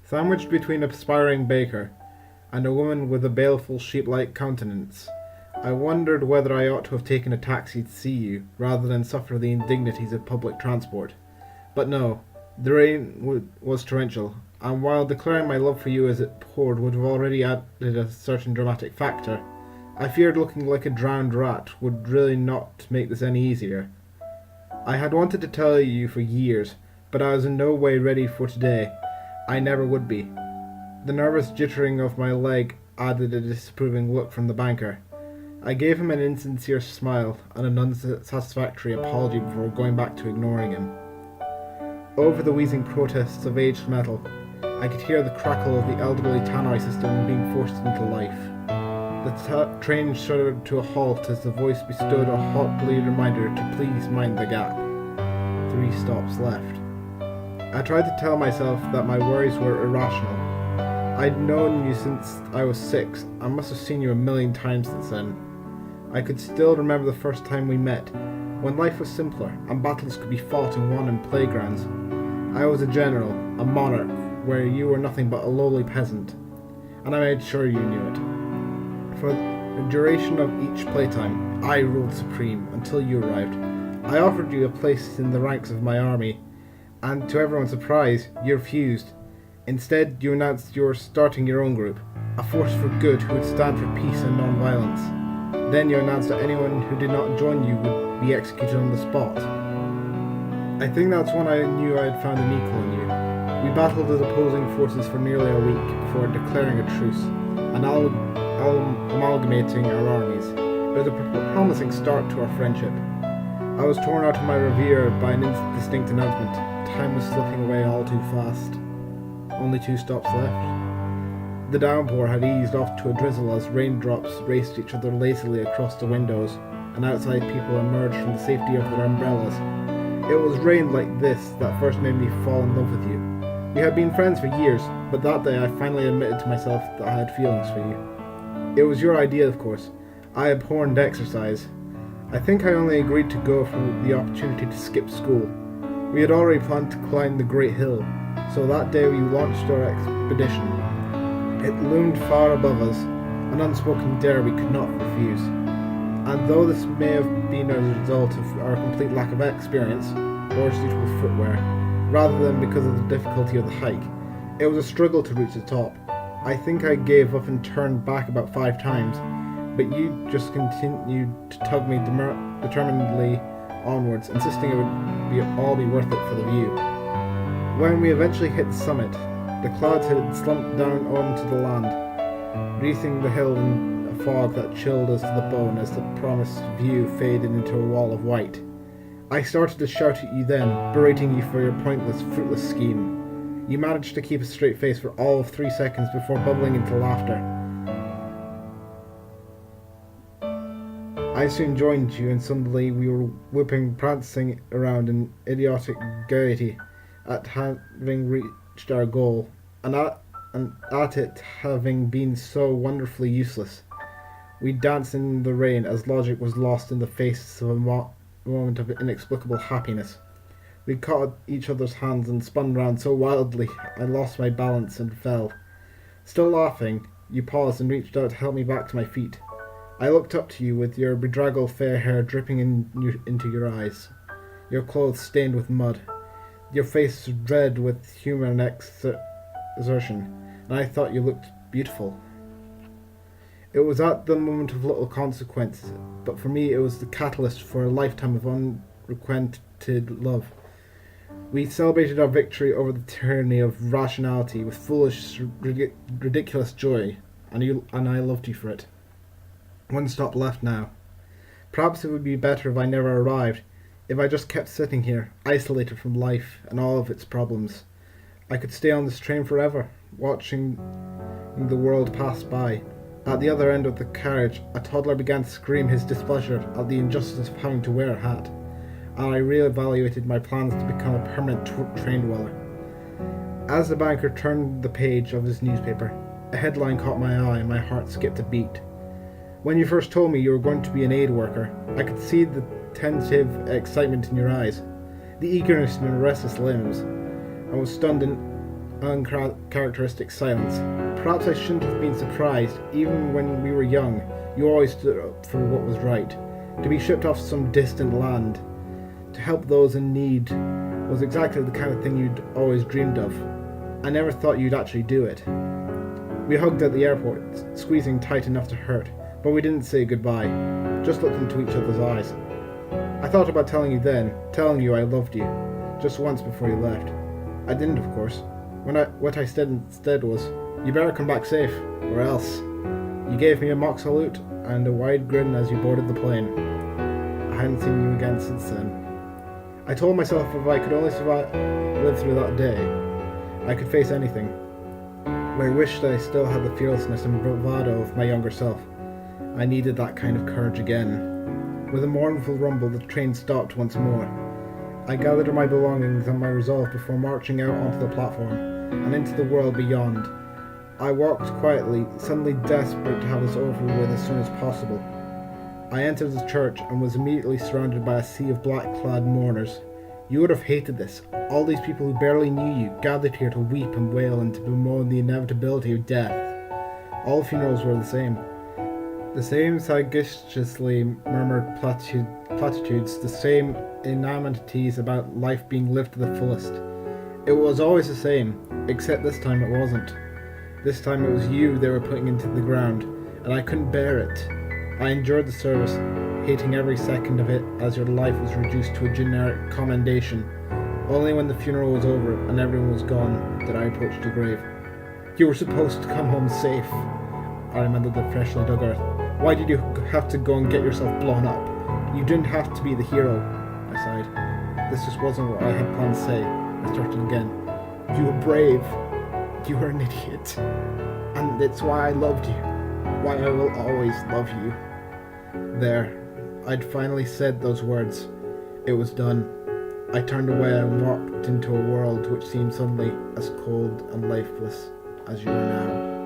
Sandwiched between a aspiring baker and a woman with a baleful sheep-like countenance, I wondered whether I ought to have taken a taxi to see you, rather than suffer the indignities of public transport. But no, the rain was torrential, and while declaring my love for you as it poured would have already added a certain dramatic factor, I feared looking like a drowned rat would really not make this any easier. I had wanted to tell you for years, but I was in no way ready for today. I never would be. The nervous jittering of my leg added a disapproving look from the banker. I gave him an insincere smile and an unsatisfactory apology before going back to ignoring him. Over the wheezing protests of aged metal, I could hear the crackle of the elderly tannoy system being forced into life. The train shuddered to a halt as the voice bestowed a hotly reminder to please mind the gap. 3 stops left. I tried to tell myself that my worries were irrational. I'd known you since I was 6. I must have seen you a million times since then. I could still remember the first time we met, when life was simpler and battles could be fought and won in playgrounds. I was a general, a monarch, where you were nothing but a lowly peasant, and I made sure you knew it. For the duration of each playtime, I ruled supreme until you arrived. I offered you a place in the ranks of my army, and to everyone's surprise, you refused. Instead, you announced you were starting your own group, a force for good who would stand for peace and non-violence. Then you announced that anyone who did not join you would be executed on the spot. I think that's when I knew I had found an equal in you. We battled as opposing forces for nearly a week before declaring a truce and amalgamating our armies. It was a promising start to our friendship. I was torn out of my reverie by an indistinct announcement. Time was slipping away all too fast. Only 2 stops left. The downpour had eased off to a drizzle as raindrops raced each other lazily across the windows, and outside people emerged from the safety of their umbrellas. It was rain like this that first made me fall in love with you. We had been friends for years, but that day I finally admitted to myself that I had feelings for you. It was your idea, of course. I abhorred exercise. I think I only agreed to go for the opportunity to skip school. We had already planned to climb the Great Hill, so that day we launched our expedition. It loomed far above us, an unspoken dare we could not refuse. And though this may have been a result of our complete lack of experience or suitable footwear, rather than because of the difficulty of the hike, it was a struggle to reach the top. I think I gave up and turned back about 5 times, but you just continued to tug me determinedly onwards, insisting it would all be worth it for the view. When we eventually hit the summit, the clouds had slumped down onto the land, wreathing the hill in a fog that chilled us to the bone as the promised view faded into a wall of white. I started to shout at you then, berating you for your pointless, fruitless scheme. You managed to keep a straight face for all of 3 seconds before bubbling into laughter. I soon joined you, and suddenly we were whooping, prancing around in idiotic gaiety at having reached our goal, and at it having been so wonderfully useless. We danced in the rain as logic was lost in the face of a moment of inexplicable happiness. We caught each other's hands and spun round so wildly I lost my balance and fell. Still laughing, you paused and reached out to help me back to my feet. I looked up to you with your bedraggled fair hair dripping into your eyes, your clothes stained with mud, your face red with humour and exertion, and I thought you looked beautiful. It was at the moment of little consequence, but for me it was the catalyst for a lifetime of unrequited love. We celebrated our victory over the tyranny of rationality with foolish, ridiculous joy, and I loved you for it. 1 stop left now. Perhaps it would be better if I never arrived, if I just kept sitting here, isolated from life and all of its problems. I could stay on this train forever, watching the world pass by. At the other end of the carriage, a toddler began to scream his displeasure at the injustice of having to wear a hat, and I re-evaluated my plans to become a permanent train dweller. As the banker turned the page of his newspaper, a headline caught my eye and my heart skipped a beat. When you first told me you were going to be an aid worker, I could see the tentative excitement in your eyes, the eagerness in your restless limbs, and was stunned uncharacteristic silence. Perhaps I shouldn't have been surprised. Even when we were young, you always stood up for what was right. To be shipped off to some distant land, to help those in need, was exactly the kind of thing you'd always dreamed of. I never thought you'd actually do it. We hugged at the airport, squeezing tight enough to hurt, but we didn't say goodbye, just looked into each other's eyes. I thought about telling you then, telling you I loved you, just once before you left. I didn't, of course. What I said instead was, you better come back safe, or else. You gave me a mock salute and a wide grin as you boarded the plane. I hadn't seen you again since then. I told myself if I could only live through that day, I could face anything. I wished I still had the fearlessness and bravado of my younger self. I needed that kind of courage again. With a mournful rumble, the train stopped once more. I gathered my belongings and my resolve before marching out onto the platform and into the world beyond. I walked quietly, suddenly desperate to have this over with as soon as possible. I entered the church and was immediately surrounded by a sea of black-clad mourners. You would have hated this. All these people who barely knew you gathered here to weep and wail and to bemoan the inevitability of death. All funerals were the same. The same sagaciously murmured platitudes, the same inanities about life being lived to the fullest. It was always the same, except this time it wasn't. This time it was you they were putting into the ground, and I couldn't bear it. I endured the service, hating every second of it as your life was reduced to a generic commendation. Only when the funeral was over and everyone was gone did I approach the grave. You were supposed to come home safe. I remembered the freshly dug earth. Why did you have to go and get yourself blown up? You didn't have to be the hero, I sighed. This just wasn't what I had planned to say. I started again. You were brave. You were an idiot. And it's why I loved you. Why I will always love you. There, I'd finally said those words. It was done. I turned away and walked into a world which seemed suddenly as cold and lifeless as you are now.